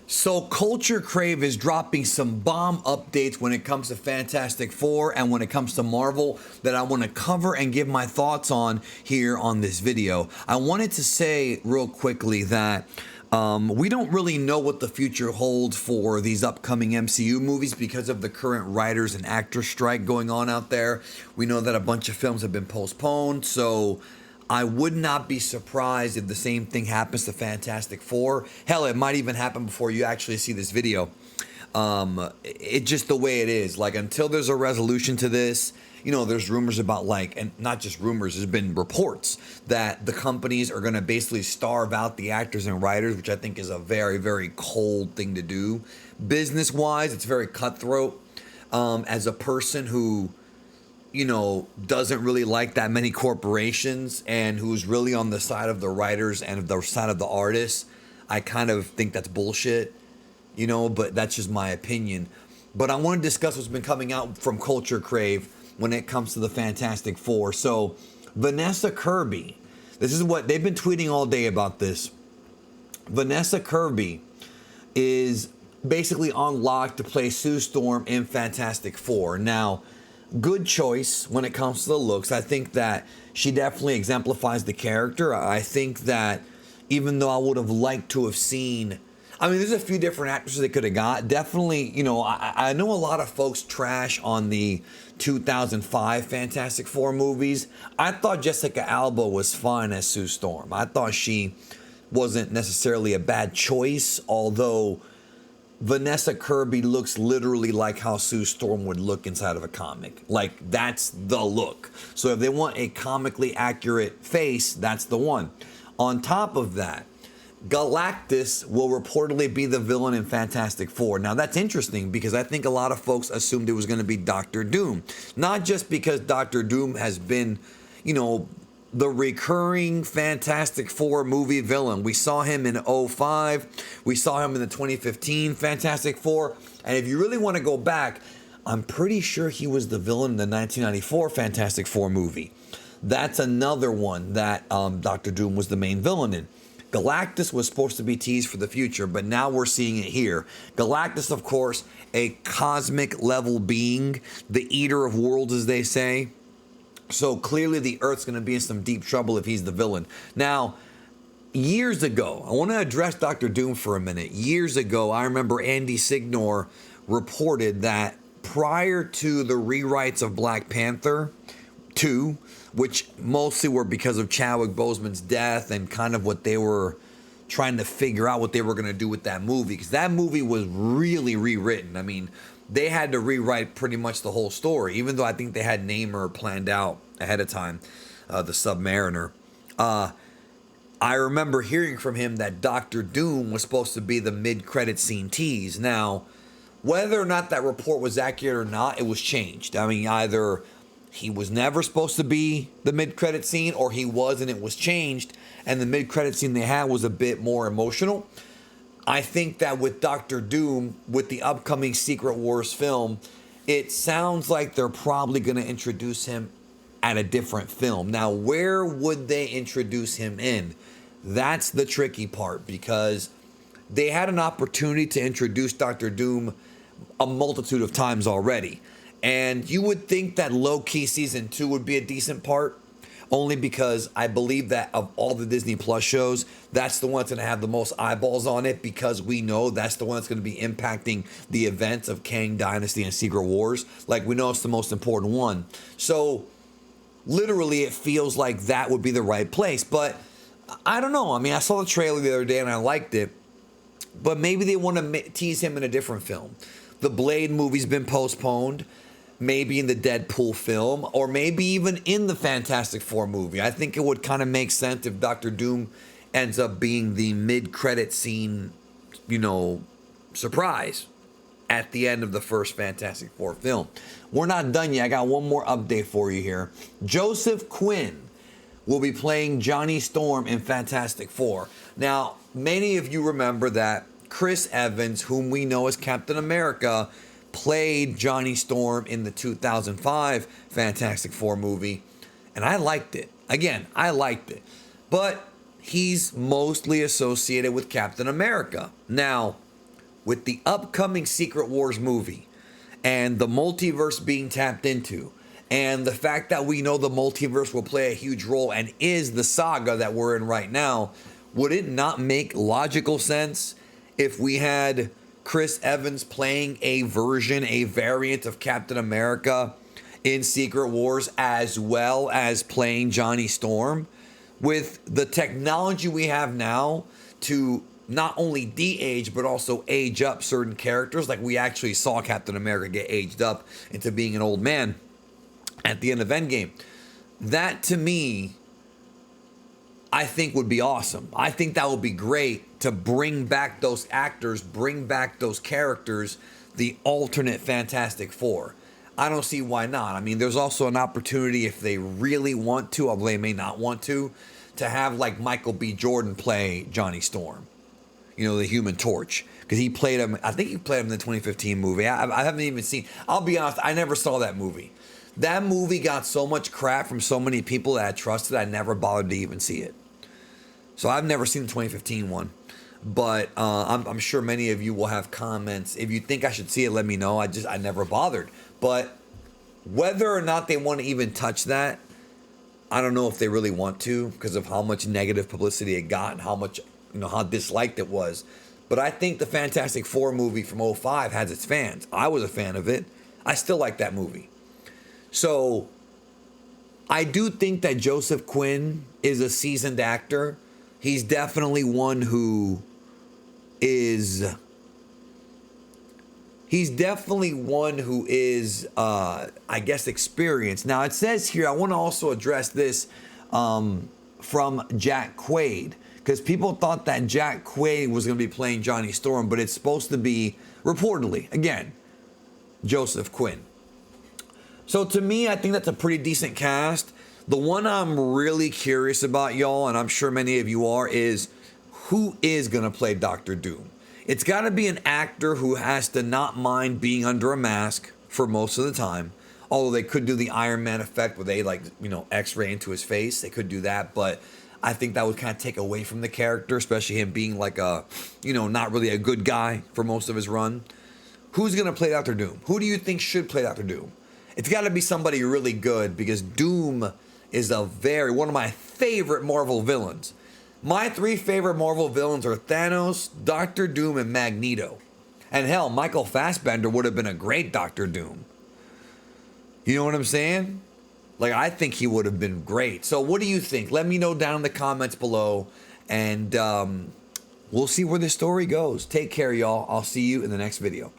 So Culture Crave is dropping some bomb updates when it comes to Fantastic Four and when it comes to Marvel that I want to cover and give my thoughts on here on this video. I wanted to say real quickly that we don't really know what the future holds for these upcoming MCU movies because of the current writers and actors strike going on out there. We know that a bunch of films have been postponed, so I would not be surprised if the same thing happens to Fantastic Four. Hell, it might even happen before you actually see this video. It's just the way it is. Like, until there's a resolution to this, you know, there's rumors about, like, and not just rumors, there's been reports that the companies are going to basically starve out the actors and writers, which I think is a very, very cold thing to do. Business-wise, it's very cutthroat. As a person who, you know, doesn't really like that many corporations and who's really on the side of the writers and the side of the artists, I kind of think that's bullshit, you know, but that's just my opinion. But I want to discuss what's been coming out from Culture Crave when it comes to the Fantastic Four. So Vanessa Kirby, this is what they've been tweeting all day about this. Vanessa Kirby is basically on lock to play Sue Storm in Fantastic Four. Now, good choice when it comes to the looks. I think that she definitely exemplifies the character. I think that even though I would have liked to have seen, I mean, there's a few different actresses they could have got. Definitely, you know, I know a lot of folks trash on the 2005 Fantastic Four movies. I thought Jessica Alba was fine as Sue Storm. I thought she wasn't necessarily a bad choice, although Vanessa Kirby looks literally like how Sue Storm would look inside of a comic. Like, that's the look. So if they want a comically accurate face, that's the one. On top of that, Galactus will reportedly be the villain in Fantastic Four. Now, that's interesting because I think a lot of folks assumed it was going to be Doctor Doom. Not just because Doctor Doom has been, you know, the recurring Fantastic Four movie villain. We saw him in 2005. We saw him in the 2015 Fantastic Four. And if you really want to go back, I'm pretty sure he was the villain in the 1994 Fantastic Four movie. That's another one that Doctor Doom was the main villain in. Galactus was supposed to be teased for the future, but now we're seeing it here. Galactus, of course, a cosmic level being, the eater of worlds, as they say. So clearly the Earth's going to be in some deep trouble if he's the villain. Now, years ago, I want to address Doctor Doom for a minute. Years ago, I remember Andy Signor reported that prior to the rewrites of Black Panther 2, which mostly were because of Chadwick Boseman's death and kind of what they were trying to figure out what they were going to do with that movie, because that movie was really rewritten. I mean, they had to rewrite pretty much the whole story, even though I think they had Namor planned out ahead of time, the Submariner. I remember hearing from him that Doctor Doom was supposed to be the mid-credit scene tease. Now, whether or not that report was accurate or not, it was changed. I mean, either he was never supposed to be the mid-credit scene, or he was and it was changed, and the mid-credit scene they had was a bit more emotional. I think that with Doctor Doom, with the upcoming Secret Wars film, it sounds like they're probably going to introduce him at a different film. Now, where would they introduce him in? That's the tricky part, because they had an opportunity to introduce Doctor Doom a multitude of times already. And you would think that low-key season 2 would be a decent part, only because I believe that of all the Disney Plus shows, that's the one that's going to have the most eyeballs on it, because we know that's the one that's going to be impacting the events of Kang Dynasty and Secret Wars. Like, we know it's the most important one. So, literally, it feels like that would be the right place. But, I don't know. I mean, I saw the trailer the other day and I liked it. But maybe they want to tease him in a different film. The Blade movie's been postponed. Maybe in the Deadpool film, or maybe even in the Fantastic Four movie. I think it would kind of make sense if Doctor Doom ends up being the mid-credit scene, you know, surprise at the end of the first Fantastic Four film. We're not done yet. I got one more update for you here. Joseph Quinn will be playing Johnny Storm in Fantastic Four. Now, many of you remember that Chris Evans, whom we know as Captain America, played Johnny Storm in the 2005 Fantastic Four movie, and I liked it. Again, I liked it. But he's mostly associated with Captain America. Now, with the upcoming Secret Wars movie and the multiverse being tapped into, and the fact that we know the multiverse will play a huge role and is the saga that we're in right now, would it not make logical sense if we had Chris Evans playing a variant of Captain America in Secret Wars, as well as playing Johnny Storm? With the technology we have now to not only de-age but also age up certain characters, like we actually saw Captain America get aged up into being an old man at the end of Endgame. That, to me, I think would be awesome. I think that would be great to bring back those actors, bring back those characters, the alternate Fantastic Four. I don't see why not. I mean, there's also an opportunity, if they really want to, although they may not want to have like Michael B. Jordan play Johnny Storm, you know, the Human Torch, because he played him. I think he played him in the 2015 movie. I haven't even seen. I'll be honest, I never saw that movie. That movie got so much crap from so many people that I trusted, I never bothered to even see it. So I've never seen the 2015 one. But I'm sure many of you will have comments. If you think I should see it, let me know. I never bothered. But whether or not they want to even touch that, I don't know if they really want to, because of how much negative publicity it got and how much, how disliked it was. But I think the Fantastic Four movie from '05 has its fans. I was a fan of it. I still like that movie. So I do think that Joseph Quinn is a seasoned actor. He's definitely one who is I guess, experienced. Now, it says here, I want to also address this from Jack Quaid, because people thought that Jack Quaid was going to be playing Johnny Storm, but it's supposed to be, reportedly, again, Joseph Quinn. So to me, I think that's a pretty decent cast. The one I'm really curious about, y'all, and I'm sure many of you are, is who is going to play Doctor Doom? It's got to be an actor who has to not mind being under a mask for most of the time. Although they could do the Iron Man effect where they X-ray into his face. They could do that, but I think that would kind of take away from the character, especially him being like a, not really a good guy for most of his run. Who's going to play Doctor Doom? Who do you think should play Doctor Doom? It's got to be somebody really good, because Doom is one of my favorite Marvel villains. My 3 favorite Marvel villains are Thanos, Doctor Doom, and Magneto. And hell, Michael Fassbender would have been a great Doctor Doom. You know what I'm saying? I think he would have been great. So what do you think? Let me know down in the comments below, and we'll see where this story goes. Take care, y'all. I'll see you in the next video.